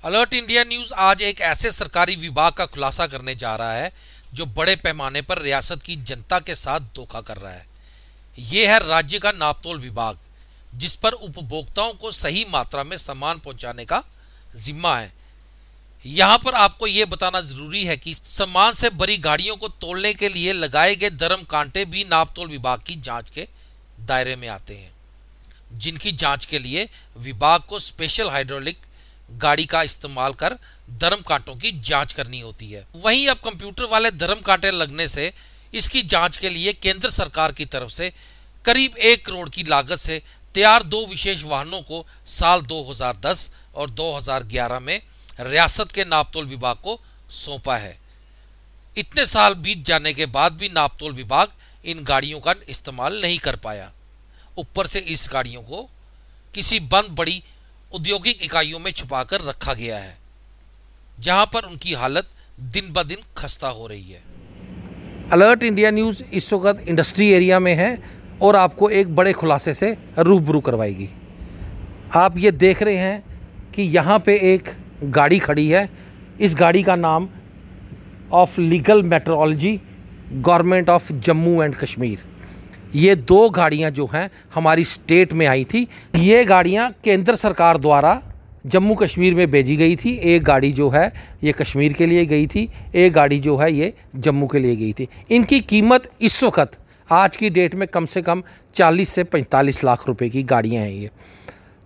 Alert India news आज एक ऐसे सरकारी विभाग का खुलासा करने जा रहा है जो बड़े पैमाने पर रियासत की जनता के साथ धोखा कर रहा है। यह है राज्य का नापतोल विभाग, जिस पर उपभोक्ताओं को सही मात्रा में सामान पहुंचाने का जिम्मा है। यहां पर आपको यह बताना जरूरी है कि सामान से भरी गाड़ियों को तोलने के लिए लगाए गए दरम कांटे भी नापतोल विभाग की जांच के दायरे में आते हैं, जिनकी जांच के लिए विभाग को स्पेशल हाइड्रोलिक गाड़ी का इस्तेमाल कर दरम कांटों की जांच करनी होती है। वहीं अब कंप्यूटर वाले दरम कांटे लगने से इसकी जांच के लिए केंद्र सरकार की तरफ से करीब 1 करोड़ की लागत से तैयार 2 विशेष वाहनों को साल 2010 और 2011 में रियासत के नापतोल विभाग को सौंपा है। इतने साल बीत जाने के बाद भी नापतोल विभाग इन गाड़ियों का इस्तेमाल नहीं कर पाया। ऊपर से इस गाड़ियों को किसी बंद बड़ी औद्योगिक इकाइयों में छुपाकर रखा गया है, जहां पर उनकी हालत दिन ब दिन खस्ता हो रही है। अलर्ट इंडिया न्यूज़ इस वक्त इंडस्ट्री एरिया में है और आपको एक बड़े खुलासे से रूबरू करवाएगी। आप ये देख रहे हैं कि यहाँ पे एक गाड़ी खड़ी है। इस गाड़ी का नाम of legal metrology government of Jammu and Kashmir. ये 2 गाड़ियाँ जो हैं हमारी स्टेट में आई थी। ये गाड़ियाँ केंद्र सरकार द्वारा जम्मू कश्मीर में भेजी गई थी। एक गाड़ी जो है ये कश्मीर के लिए गई थी, एक गाड़ी जो है ये जम्मू के लिए गई थी। इनकी कीमत इस वक्त आज की डेट में कम से कम 40 से 45 लाख रुपए की गाड़ियाँ हैं ये।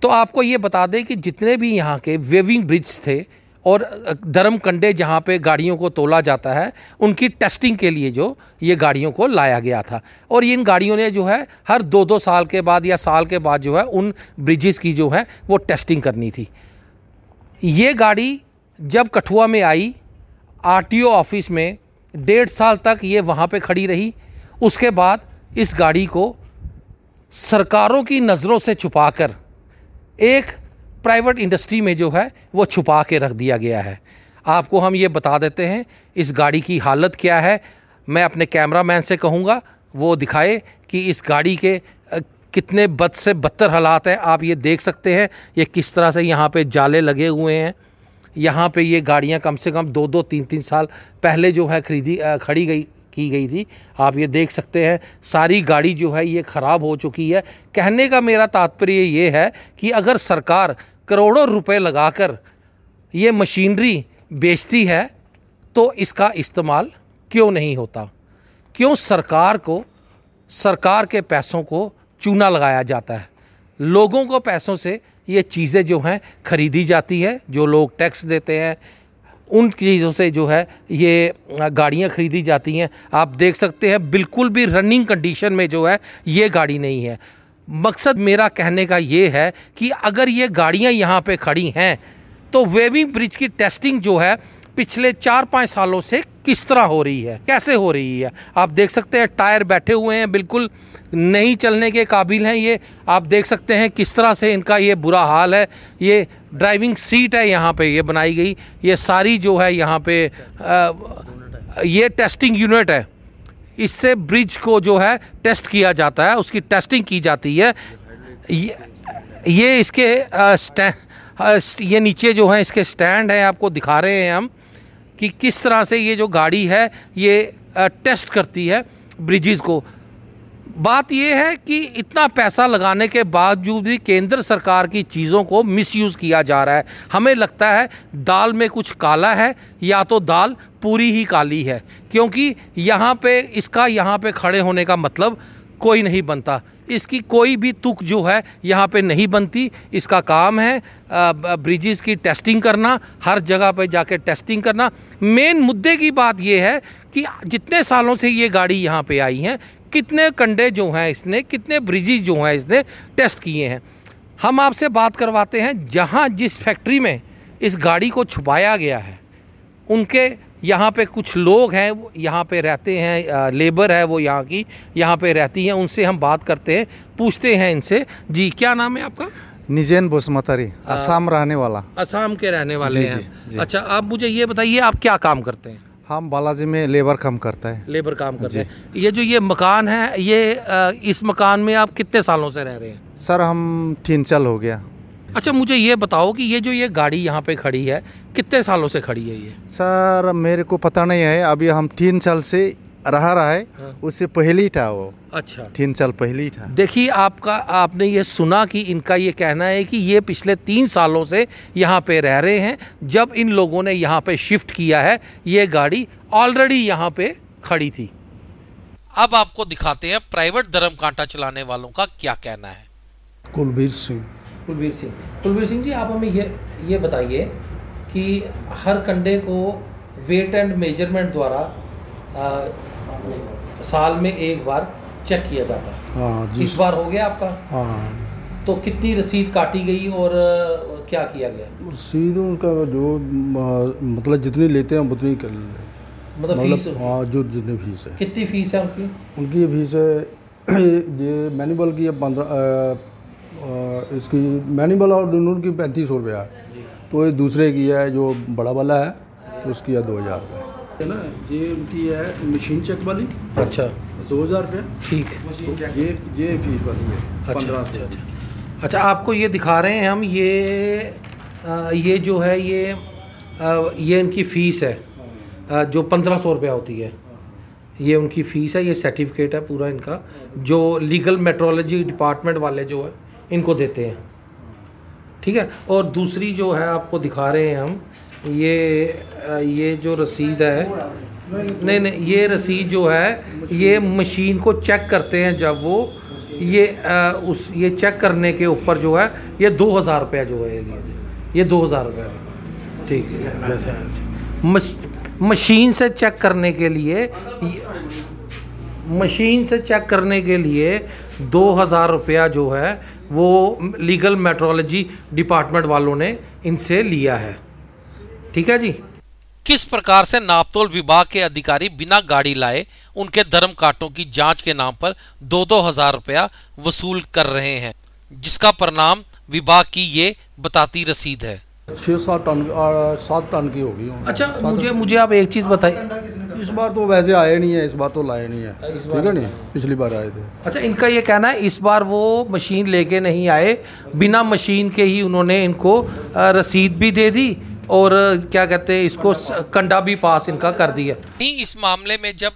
तो आपको ये बता दें कि जितने भी यहाँ के वेविंग ब्रिज थे और दरम कंडे जहाँ पे गाड़ियों को तोला जाता है, उनकी टेस्टिंग के लिए जो ये गाड़ियों को लाया गया था। और इन गाड़ियों ने जो है हर 2-2 साल के बाद या साल के बाद जो है उन ब्रिजेस की जो है वो टेस्टिंग करनी थी। ये गाड़ी जब कठुआ में आई, आरटीओ ऑफिस में 1.5 साल तक ये वहाँ पे खड़ी रही। उसके बाद इस गाड़ी को सरकारों की नज़रों से छुपाकर एक प्राइवेट इंडस्ट्री में जो है वो छुपा के रख दिया गया है। आपको हम ये बता देते हैं इस गाड़ी की हालत क्या है। मैं अपने कैमरामैन से कहूँगा वो दिखाए कि इस गाड़ी के कितने बद से बदतर हालात हैं। आप ये देख सकते हैं ये किस तरह से यहाँ पे जाले लगे हुए हैं। यहाँ पे ये गाड़ियाँ कम से कम 2-2, 3-3 साल पहले जो है खड़ी की गई थी। आप ये देख सकते हैं सारी गाड़ी जो है ये ख़राब हो चुकी है। कहने का मेरा तात्पर्य ये है कि अगर सरकार करोड़ों रुपए लगाकर ये मशीनरी बेचती है तो इसका इस्तेमाल क्यों नहीं होता? क्यों सरकार के पैसों को चूना लगाया जाता है? लोगों को पैसों से ये चीज़ें जो हैं खरीदी जाती है। जो लोग टैक्स देते हैं उन चीज़ों से जो है ये गाड़ियाँ खरीदी जाती हैं। आप देख सकते हैं बिल्कुल भी रनिंग कंडीशन में जो है ये गाड़ी नहीं है। मकसद मेरा कहने का ये है कि अगर ये गाड़ियाँ यहाँ पे खड़ी हैं तो वेविंग ब्रिज की टेस्टिंग जो है पिछले 4-5 सालों से किस तरह हो रही है, कैसे हो रही है। आप देख सकते हैं टायर बैठे हुए हैं, बिल्कुल नहीं चलने के काबिल हैं ये। आप देख सकते हैं किस तरह से इनका ये बुरा हाल है। ये ड्राइविंग सीट है यहाँ पे ये बनाई गई, ये सारी जो है यहाँ पे ये टेस्टिंग यूनिट है। इससे ब्रिज को जो है टेस्ट किया जाता है, उसकी टेस्टिंग की जाती है। ये इसके ये नीचे जो है इसके स्टैंड है, आपको दिखा रहे हैं हम कि किस तरह से ये जो गाड़ी है ये टेस्ट करती है ब्रिजेस को। बात ये है कि इतना पैसा लगाने के बावजूद भी केंद्र सरकार की चीज़ों को मिसयूज़ किया जा रहा है। हमें लगता है दाल में कुछ काला है या तो दाल पूरी ही काली है, क्योंकि यहाँ पे खड़े होने का मतलब कोई नहीं बनता। इसकी कोई भी तुक जो है यहाँ पे नहीं बनती। इसका काम है ब्रिजेस की टेस्टिंग करना, हर जगह पे जाके टेस्टिंग करना। मेन मुद्दे की बात यह है कि जितने सालों से ये गाड़ी यहाँ पे आई हैं, कितने कंडे जो हैं इसने, कितने ब्रिजेस जो हैं इसने टेस्ट किए हैं। हम आपसे बात करवाते हैं जहाँ जिस फैक्ट्री में इस गाड़ी को छुपाया गया है, उनके यहाँ पे कुछ लोग हैं, यहाँ पे रहते हैं, लेबर है वो यहाँ पे रहती हैं। उनसे हम बात करते हैं, पूछते हैं इनसे। जी, क्या नाम है आपका? निजेन बोसमतारी, असम रहने वाला। असम के रहने वाले हैं? जी। अच्छा, आप मुझे ये बताइए आप क्या काम करते हैं? हम बालाजी में लेबर काम करता है। लेबर काम करते हैं। ये जो ये मकान है, ये इस मकान में आप कितने सालों से रह रहे हैं? सर हम 3 साल हो गया। अच्छा, मुझे ये बताओ कि ये गाड़ी यहाँ पे खड़ी है, कितने सालों से खड़ी है ये? सर मेरे को पता नहीं है, अभी हम 3 साल से रहा है। हाँ। उससे पहले ही था वो, अच्छा, 3 साल पहले ही था। देखिए आपने ये सुना कि इनका ये कहना है कि ये पिछले 3 सालों से यहाँ पे रह रहे हैं। जब इन लोगों ने यहाँ पे शिफ्ट किया है, ये गाड़ी ऑलरेडी यहाँ पे खड़ी थी। अब आपको दिखाते हैं प्राइवेट धर्म कांटा चलाने वालों का क्या कहना है। कुलबीर सिंह। कुलबीर सिंह जी, आप हमें ये बताइए कि हर कंडे को वेट एंड मेजरमेंट द्वारा साल में एक बार चेक किया जाता है। हाँ जी। इस बार हो गया आपका? हाँ। तो कितनी रसीद काटी गई और क्या किया गया? रसीद उनका जो मतलब जितनी लेते हैं उतनी कर लें, मतलब फीस? हाँ, जो जितनी फीस है। कितनी फीस है उनकी? उनकी ये फीस है ये मैनुअल की है 15, इसकी मैनुअल और दोनों की 3500 रुपया है। तो ये दूसरे की है जो बड़ा वाला है, उसकी है 2000 रुपये है ना। ये उनकी है मशीन चेक वाली। अच्छा, 2000 रुपये। ठीक है। ये फीस वाली है। अच्छा 1500। अच्छा, आपको ये दिखा रहे हैं हम, ये जो है ये इनकी फ़ीस है, जो 1500 रुपया होती है। ये उनकी फ़ीस है, ये सर्टिफिकेट है पूरा इनका, जो लीगल मेट्रोलॉजी डिपार्टमेंट वाले जो है इनको देते हैं। ठीक है। और दूसरी जो है आपको दिखा रहे हैं हम, ये जो रसीद है, नहीं, ये रसीद जो है ये मशीन को चेक करते हैं जब वो ये चेक करने के ऊपर जो है ये 2000 रुपया जो है ये 2000 रुपया। ठीक है। मशीन से चेक करने के लिए 2000 रुपया जो है वो लीगल मेट्रोलॉजी डिपार्टमेंट वालों ने इनसे लिया है। ठीक है जी। किस प्रकार से नापतोल विभाग के अधिकारी बिना गाड़ी लाए उनके धर्म कांटों की जांच के नाम पर 2-2 हजार रुपया वसूल कर रहे हैं, जिसका परिणाम विभाग की ये बताती रसीद है। 6-7 टन की होगी। अच्छा, मुझे आप एक चीज़ बताइए। इस बार तो वैसे आए नहीं है, इस बार तो लाए नहीं है। ठीक है नहीं, पिछली बार आए थे। अच्छा, इनका ये कहना है इस बार वो मशीन लेके नहीं आए, बिना मशीन के ही उन्होंने इनको रसीद भी दे दी और क्या कहते हैं इसको कंडा भी पास इनका कर दिया। इस मामले में जब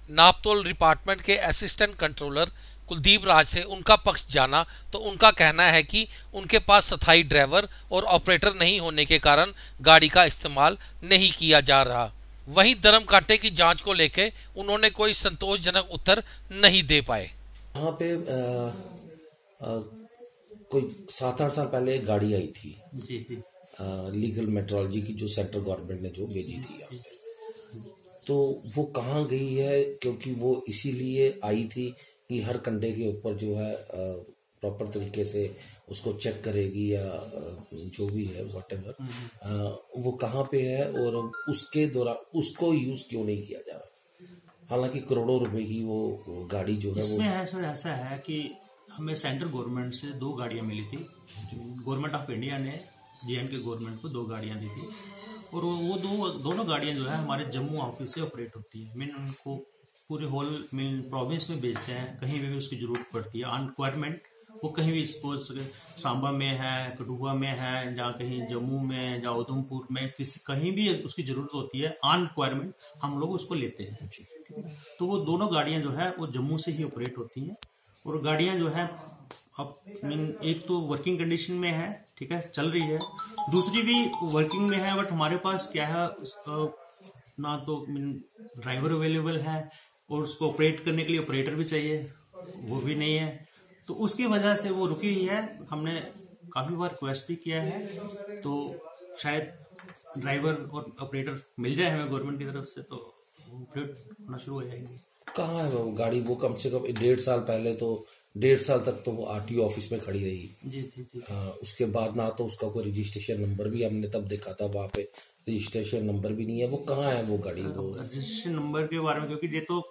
नापतोल डिपार्टमेंट के असिस्टेंट कंट्रोलर कुलदीप राज से उनका पक्ष जाना तो उनका कहना है कि उनके पास स्थायी ड्राइवर और ऑपरेटर नहीं होने के कारण गाड़ी का इस्तेमाल नहीं किया जा रहा। वहीं धर्म कांटे की जांच को लेकर उन्होंने कोई संतोषजनक उत्तर नहीं दे पाए। यहाँ पे कोई 7-8 साल पहले एक गाड़ी आई थी जी जी, लीगल मेट्रोलॉजी की, जो सेंट्रल गवर्नमेंट ने जो भेजी थी यहाँ पे, तो वो कहाँ गई है? क्योंकि वो इसीलिए आई थी कि हर कंडे के ऊपर जो है प्रॉपर तरीके से उसको चेक करेगी या जो भी है व्हाटएवर, वो कहाँ पे है और उसके दौरान उसको यूज क्यों नहीं किया जा रहा? हालांकि करोड़ों रुपए की वो गाड़ी जो है इसमें है सर, ऐसा है कि हमें सेंट्रल गवर्नमेंट से 2 गाड़ियां मिली थी। गवर्नमेंट ऑफ इंडिया ने JNK गवर्नमेंट को 2 गाड़ियां दी थी और वो दोनों गाड़ियां जो है हमारे जम्मू ऑफिस से ऑपरेट होती है। मीन उनको पूरे होल प्रोविंस में बेचते हैं, कहीं भी उसकी जरूरत पड़ती है ऑन रिक्वायरमेंट। वो कहीं भी सपोज सांबा में है, कठुआ में है, जहाँ कहीं जम्मू में, जहाँ उधमपुर में, कहीं भी उसकी जरूरत होती है ऑन रिक्वायरमेंट, हम लोग उसको लेते हैं। तो वो दोनों गाड़ियां जो है वो जम्मू से ही ऑपरेट होती हैं और गाड़ियां जो है अब एक तो वर्किंग कंडीशन में है, ठीक है, चल रही है, दूसरी भी वर्किंग में है, बट हमारे पास क्या है ना तो ड्राइवर अवेलेबल है और उसको ऑपरेट करने के लिए ऑपरेटर भी चाहिए, वो भी नहीं है। तो उसकी वजह से वो रुकी हुई है। हमने काफी बार रिक्वेस्ट भी किया है, तो शायद ड्राइवर और ऑपरेटर मिल जाए हमें गवर्नमेंट की तरफ से, तो वो ऑपरेट होना शुरू हो जाएंगे। कहाँ है वो गाड़ी? वो कम से कम 1.5 साल पहले तो 1.5 साल तक तो वो RTO ऑफिस में खड़ी रही। जी जी जी। उसके बाद ना तो उसका कोई रजिस्ट्रेशन नंबर भी हमने तब देखा था, वहाँ पे रजिस्ट्रेशन नंबर भी नहीं है। वो कहाँ है वो गाड़ी? वो रजिस्ट्रेशन नंबर के बारे में, क्योंकि ये तो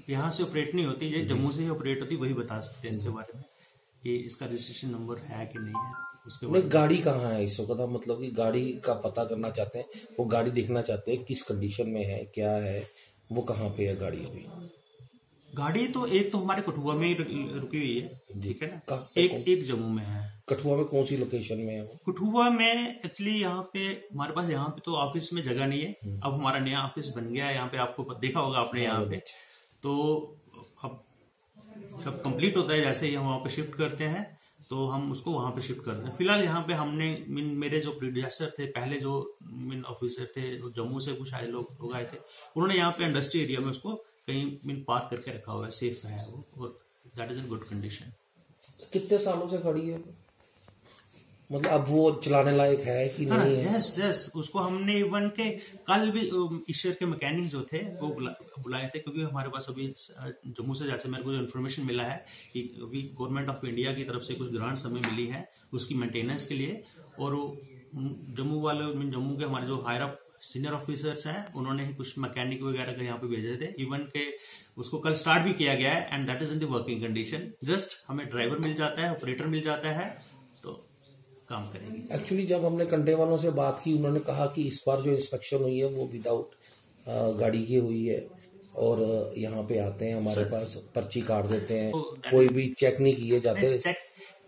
यहाँ से ऑपरेट नहीं होती, ये जम्मू से ही ऑपरेट होती, वही बता सकते हैं इसके बारे में कि इसका रजिस्ट्रेशन नंबर है कि नहीं है। उसके नहीं, गाड़ी कहाँ है इस वक्त? मतलब कि गाड़ी का पता करना चाहते हैं, वो गाड़ी देखना चाहते हैं किस कंडीशन में है, क्या है, वो कहाँ पे है गाड़ी अभी? गाड़ी तो एक तो हमारे कठुआ में ही रुकी हुई है, ठीक है ना। एक जम्मू में है। कठुआ में कौन सी लोकेशन में है वो? कठुआ में एक्चुअली यहाँ पे हमारे पास, यहाँ पे तो ऑफिस में जगह नहीं है। अब हमारा नया ऑफिस बन गया है यहाँ पे, आपको देखा होगा आपने यहाँ पे। तो अब जब कंप्लीट होता है, जैसे ही हम वहाँ पे शिफ्ट करते हैं तो हम उसको वहां पे शिफ्ट करते हैं। फिलहाल यहाँ पे हमने मेरे जो प्रीडिसेसर थे, पहले जो ऑफिसर थे, जम्मू से कुछ आए लोग आए थे, उन्होंने यहाँ पे इंडस्ट्री एरिया में उसको कहीं पार्क करके रखा हुआ है, सेफ है वो, और that is in good condition. कितने सालों से खड़ी है, मतलब अब वो चलाने लायक है कि नहीं है? यस, उसको हमने इवन के कल भी ईश्वर के मैकेनिक जो थे वो बुलाए थे, क्योंकि हमारे पास अभी जम्मू से जैसे मेरे को जो इन्फॉर्मेशन मिला है कि अभी गवर्नमेंट ऑफ इंडिया की तरफ से कुछ ग्रांट्स हमें मिली है उसकी मेंटेनेंस के लिए, और जम्मू वाले, जम्मू के हमारे जो हायर अप सीनियर ऑफिसर्स हैं, उन्होंने ही कुछ मैकेनिक वगैरह यहाँ पे भेजे थे। इवन के उसको कल स्टार्ट भी किया गया है, and that is in the working condition. Just हमें ड्राइवर मिल जाता है, ऑपरेटर मिल जाता है, तो काम करेंगे। एक्चुअली जब हमने कंडे वालों से बात की, उन्होंने कहा कि इस बार जो इंस्पेक्शन हुई है वो विदाउट गाड़ी की हुई है, और यहाँ पे आते हैं हमारे पास, पर्ची काट देते हैं, कोई भी चेक नहीं किए जाते।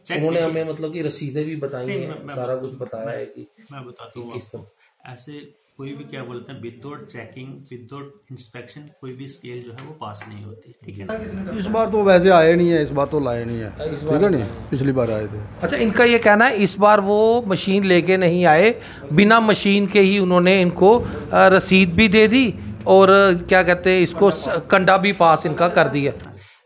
उन्होंने हमें मतलब कि रसीदें भी बताई हैं, सारा कुछ बताया है कि मैं बताता हूँ ऐसे कोई भी क्या बोलते हैं, विदाउट चेकिंग, विदाउट इंस्पेक्शन कोई भी स्केल जो है वो पास नहीं होती, ठीक है। इस बार तो वैसे आए नहीं है, इस बार तो लाए नहीं है, ठीक है नहीं, पिछली बार आए थे। अच्छा, इनका ये कहना है इस बार वो मशीन लेके नहीं आए, बिना मशीन के ही उन्होंने इनको रसीद भी दे दी, और क्या कहते हैं इसको, कंडा भी पास इनका कर दिया।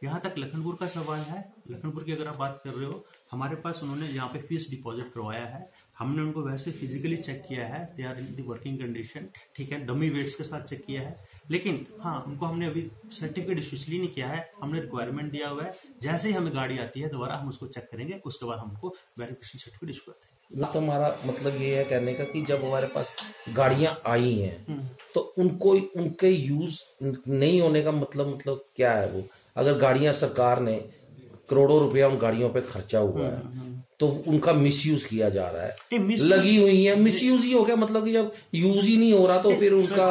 यहाँ तक लखनपुर का सवाल है, लखनपुर की अगर आप बात कर रहे हो, हमारे पास उन्होंने यहाँ पे फीस डिपॉजिट करवाया है, हमने उनको वैसे फिजिकली चेक किया है, they are in the working condition, ठीक है, डमी वेट्स के साथ चेक किया है, लेकिन हाँ उनको हमने अभी सर्टिफिकेट इशू इसलिए नहीं किया है, हमने रिक्वायरमेंट दिया हुआ है, जैसे ही हमें गाड़ी आती है दोबारा हम उसको चेक करेंगे, उसके बाद हमको वेरिफिकेशन सर्टिफिकेट इशू करते हैं। तो हमारा मतलब ये है कहने का कि जब हमारे पास गाड़ियां आई हैं तो उनको उनके यूज नहीं होने का मतलब क्या है? वो अगर गाड़ियां सरकार ने करोड़ों रुपया उन गाड़ियों पे खर्चा हुआ है तो उनका मिसयूज किया जा रहा है, लगी हुई है, मिसयूज ही हो गया, मतलब कि जब यूज ही नहीं हो रहा तो फिर उनका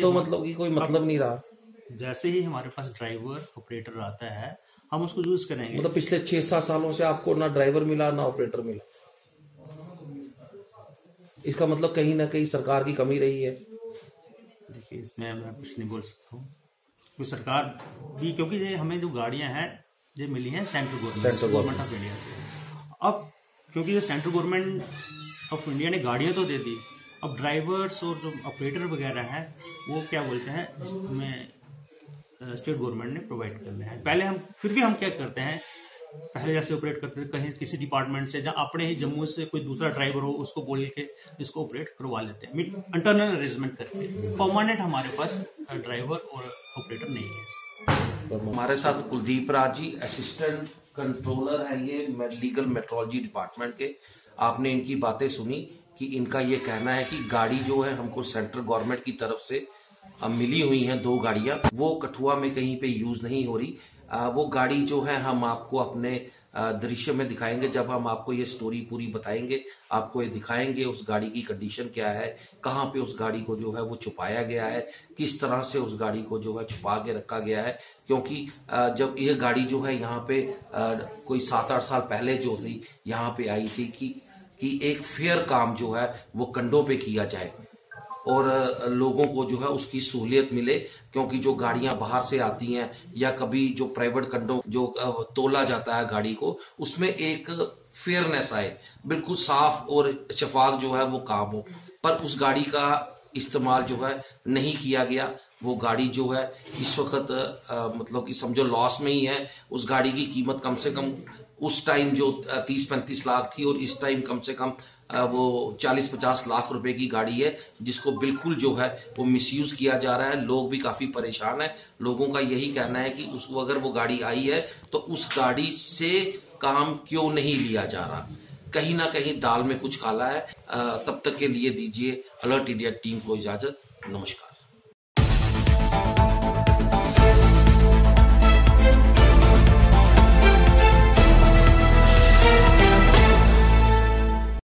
तो मतलब कि कोई मतलब नहीं रहा। जैसे ही हमारे पास ड्राइवर ऑपरेटर आता है हम उसको यूज करेंगे। मतलब पिछले 6-7 सालों से आपको ना ड्राइवर मिला ना ऑपरेटर मिला, इसका मतलब कहीं ना कहीं सरकार की कमी रही है। देखिए इसमें मैं कुछ नहीं बोल सकता हूँ, तो सरकार भी, क्योंकि ये हमें जो गाड़ियां हैं ये मिली हैं सेंट्रल गवर्नमेंट ऑफ इंडिया। अब क्योंकि ये सेंट्रल गवर्नमेंट ऑफ इंडिया ने गाड़ियां तो दे दी, अब ड्राइवर्स और जो ऑपरेटर वगैरह हैं वो क्या बोलते हैं, हमें स्टेट गवर्नमेंट ने प्रोवाइड करने हैं। पहले हम फिर भी हम क्या करते हैं, पहले जैसे ऑपरेट करते थे, कहीं किसी डिपार्टमेंट से, जहाँ अपने ही जम्मू से कोई दूसरा ड्राइवर हो उसको बोल के इसको ऑपरेट करवा लेते हैं, इंटरनल अरेंजमेंट करके। परमानेंट हमारे पास ड्राइवर और ऑपरेटर नहीं है। हमारे साथ कुलदीप राज जी असिस्टेंट कंट्रोलर है, ये लीगल मेट्रोलॉजी डिपार्टमेंट के। आपने इनकी बातें सुनी कि इनका ये कहना है कि गाड़ी जो है हमको सेंट्रल गवर्नमेंट की तरफ से मिली हुई हैं 2 गाड़ियां, वो कठुआ में कहीं पे यूज नहीं हो रही। वो गाड़ी जो है हम आपको अपने दृश्य में दिखाएंगे, जब हम आपको ये स्टोरी पूरी बताएंगे, आपको ये दिखाएंगे उस गाड़ी की कंडीशन क्या है, कहाँ पे उस गाड़ी को जो है वो छुपाया गया है, किस तरह से उस गाड़ी को जो है छुपा के रखा गया है। क्योंकि जब ये गाड़ी जो है यहाँ पे कोई 7-8 साल पहले जो थी यहाँ पे आई थी कि एक फेयर काम जो है वो कंडों पे किया जाए और लोगों को जो है उसकी सहूलियत मिले, क्योंकि जो गाड़ियां बाहर से आती हैं या कभी जो प्राइवेट कंडों जो तोला जाता है गाड़ी को, उसमें एक फेयरनेस आए, बिल्कुल साफ और शफाफ जो है वो काम हो। पर उस गाड़ी का इस्तेमाल जो है नहीं किया गया। वो गाड़ी जो है इस वक्त मतलब कि समझो लॉस में ही है। उस गाड़ी की कीमत कम से कम उस टाइम जो 30-35 लाख थी और इस टाइम कम से कम वो 40-50 लाख रुपए की गाड़ी है, जिसको बिल्कुल जो है वो मिसयूज किया जा रहा है। लोग भी काफी परेशान है। लोगों का यही कहना है कि उसको अगर वो गाड़ी आई है तो उस गाड़ी से काम क्यों नहीं लिया जा रहा, कहीं ना कहीं दाल में कुछ काला है। तब तक के लिए दीजिए अलर्ट इंडिया टीम को इजाजत। नमस्कार।